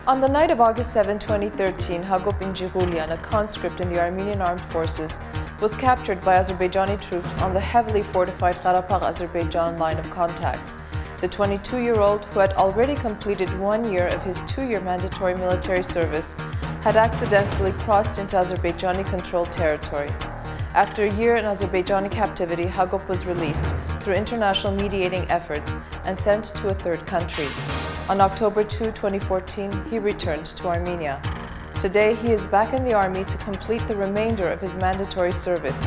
On the night of August 7, 2013, Hakob Injighulyan, a conscript in the Armenian armed forces, was captured by Azerbaijani troops on the heavily fortified Qarabağ-Azerbaijan line of contact. The 22-year-old, who had already completed 1 year of his 2-year mandatory military service, had accidentally crossed into Azerbaijani-controlled territory. After a year in Azerbaijani captivity, Hakob was released through international mediating efforts and sent to a third country. On October 2, 2014, he returned to Armenia. Today, he is back in the army to complete the remainder of his mandatory service.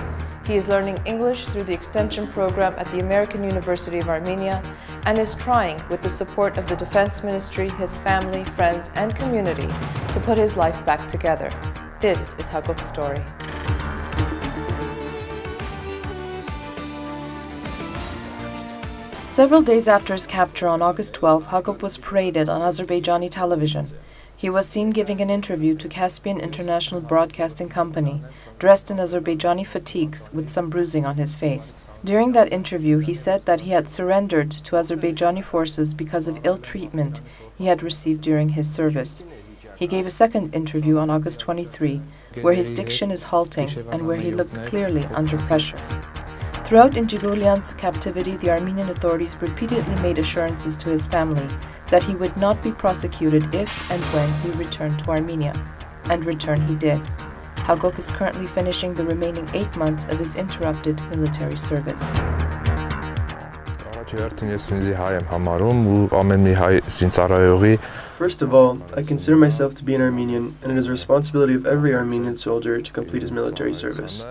He is learning English through the extension program at the American University of Armenia and is trying, with the support of the Defense Ministry, his family, friends, and community, to put his life back together. This is Hakob's story. Several days after his capture on August 12, Hakob was paraded on Azerbaijani television. He was seen giving an interview to Caspian International Broadcasting Company, dressed in Azerbaijani fatigues with some bruising on his face. During that interview, he said that he had surrendered to Azerbaijani forces because of ill treatment he had received during his service. He gave a second interview on August 23, where his diction is halting and where he looked clearly under pressure. Throughout Injighulyan's captivity, the Armenian authorities repeatedly made assurances to his family that he would not be prosecuted if and when he returned to Armenia. And return he did. Hakob is currently finishing the remaining 8 months of his interrupted military service. First of all, I consider myself to be an Armenian, and it is the responsibility of every Armenian soldier to complete his military service.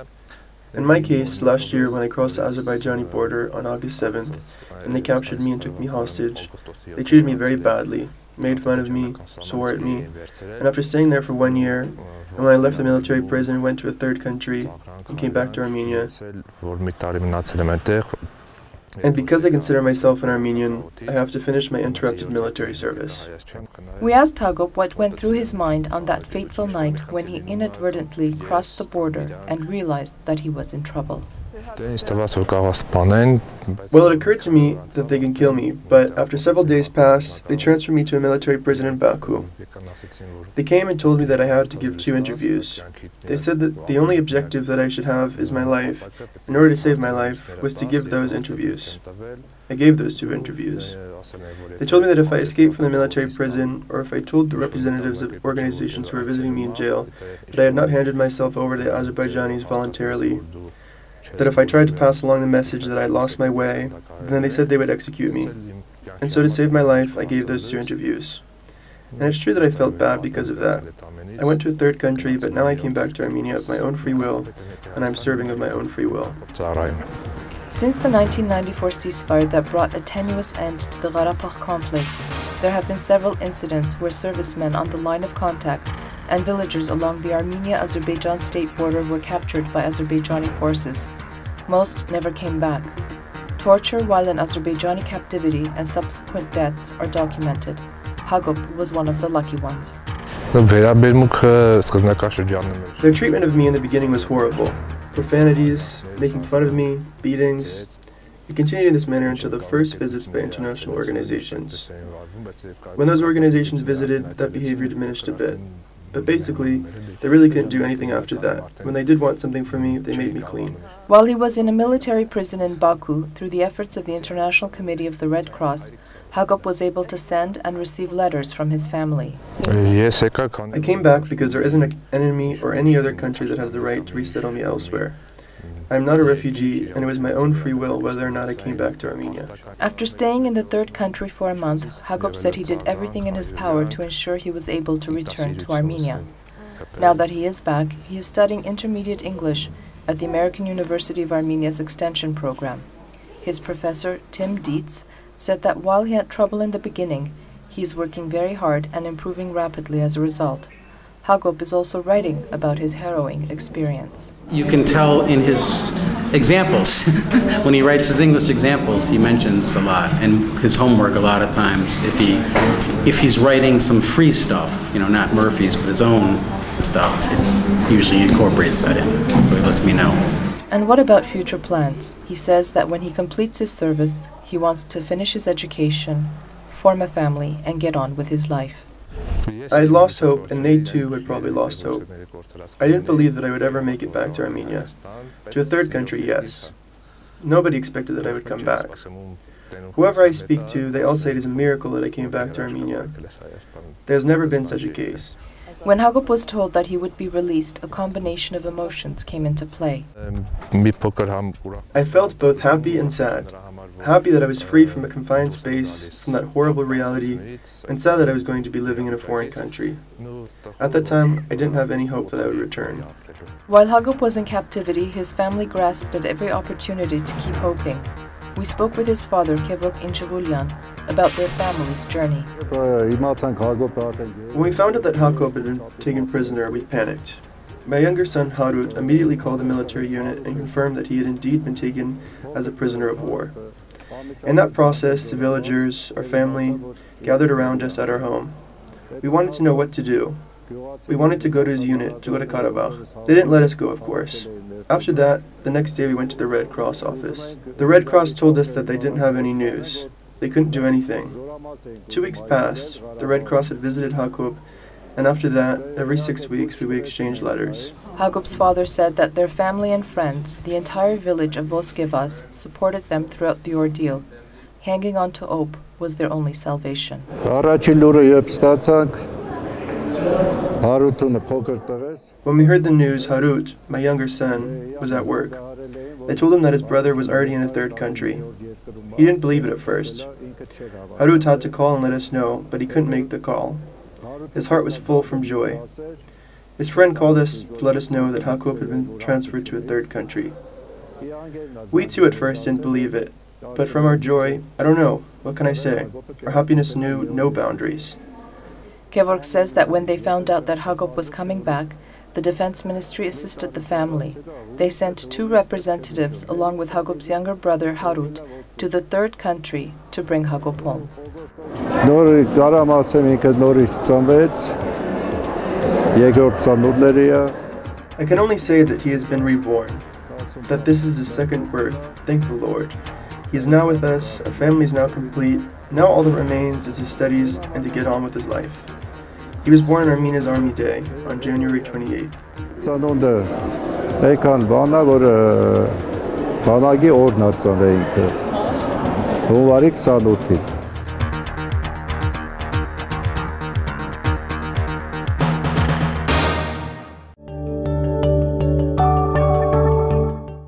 In my case, last year when I crossed the Azerbaijani border on August 7th, and they captured me and took me hostage, they treated me very badly, made fun of me, swore at me, and after staying there for 1 year, and when I left the military prison and went to a third country and came back to Armenia, and because I consider myself an Armenian, I have to finish my interrupted military service. We asked Hakob what went through his mind on that fateful night when he inadvertently crossed the border and realized that he was in trouble. Well, it occurred to me that they can kill me, but after several days passed, they transferred me to a military prison in Baku. They came and told me that I had to give 2 interviews. They said that the only objective that I should have is my life. In order to save my life was to give those interviews. I gave those 2 interviews. They told me that if I escaped from the military prison, or if I told the representatives of organizations who were visiting me in jail that I had not handed myself over to the Azerbaijanis voluntarily, that if I tried to pass along the message that I lost my way, then they said they would execute me. And so to save my life, I gave those 2 interviews. And it's true that I felt bad because of that. I went to a third country, but now I came back to Armenia of my own free will, and I'm serving of my own free will. Since the 1994 ceasefire that brought a tenuous end to the Qarabağ conflict, there have been several incidents where servicemen on the line of contact and villagers along the Armenia-Azerbaijan state border were captured by Azerbaijani forces. Most never came back. Torture while in Azerbaijani captivity and subsequent deaths are documented. Hakob was one of the lucky ones. Their treatment of me in the beginning was horrible. Profanities, making fun of me, beatings. It continued in this manner until the first visits by international organizations. When those organizations visited, that behavior diminished a bit. But basically, they really couldn't do anything after that. When they did want something from me, they made me clean. While he was in a military prison in Baku, through the efforts of the International Committee of the Red Cross, Hakob was able to send and receive letters from his family. I came back because there isn't an enemy or any other country that has the right to resettle me elsewhere. I am not a refugee, and it was my own free will whether or not I came back to Armenia. After staying in the third country for a month, Hakob said he did everything in his power to ensure he was able to return to Armenia. Now that he is back, he is studying intermediate English at the American University of Armenia's extension program. His professor, Tim Dietz, said that while he had trouble in the beginning, he is working very hard and improving rapidly as a result. Hakob is also writing about his harrowing experience. You can tell in his examples, when he writes his English examples, he mentions a lot, and his homework a lot of times. If he's writing some free stuff, not Murphy's, but his own stuff, it usually incorporates that in, so he lets me know. And what about future plans? He says that when he completes his service, he wants to finish his education, form a family, and get on with his life. I had lost hope, and they too had probably lost hope. I didn't believe that I would ever make it back to Armenia. To a third country, yes. Nobody expected that I would come back. Whoever I speak to, they all say it is a miracle that I came back to Armenia. There has never been such a case. When Hakob was told that he would be released, a combination of emotions came into play. I felt both happy and sad. Happy that I was free from a confined space, from that horrible reality, and sad that I was going to be living in a foreign country. At that time, I didn't have any hope that I would return. While Hakob was in captivity, his family grasped at every opportunity to keep hoping. We spoke with his father, Hakob Injighulyan, about their family's journey. When we found out that Hakob had been taken prisoner, we panicked. My younger son, Harut, immediately called the military unit and confirmed that he had indeed been taken as a prisoner of war. In that process, the villagers, our family, gathered around us at our home. We wanted to know what to do. We wanted to go to his unit, to go to Karabakh. They didn't let us go, of course. After that, the next day we went to the Red Cross office. The Red Cross told us that they didn't have any news. They couldn't do anything. 2 weeks passed, the Red Cross had visited Hakob, and after that, every 6 weeks we would exchange letters. Hakob's father said that their family and friends, the entire village of Voskevas, supported them throughout the ordeal. Hanging on to hope was their only salvation. When we heard the news, Harut, my younger son, was at work. They told him that his brother was already in a third country. He didn't believe it at first. Harut had to call and let us know, but he couldn't make the call. His heart was full from joy. His friend called us to let us know that Hakob had been transferred to a third country. We too at first didn't believe it, but from our joy, I don't know, what can I say? Our happiness knew no boundaries. Kevork says that when they found out that Hakob was coming back, the Defense Ministry assisted the family. They sent 2 representatives along with Hakob's younger brother Harut to the third country to bring Hakob home. I can only say that he has been reborn, that this is his second birth, thank the Lord. He is now with us, our family is now complete, now all that remains is his studies and to get on with his life. He was born on Armenia's Army Day, on January 28th.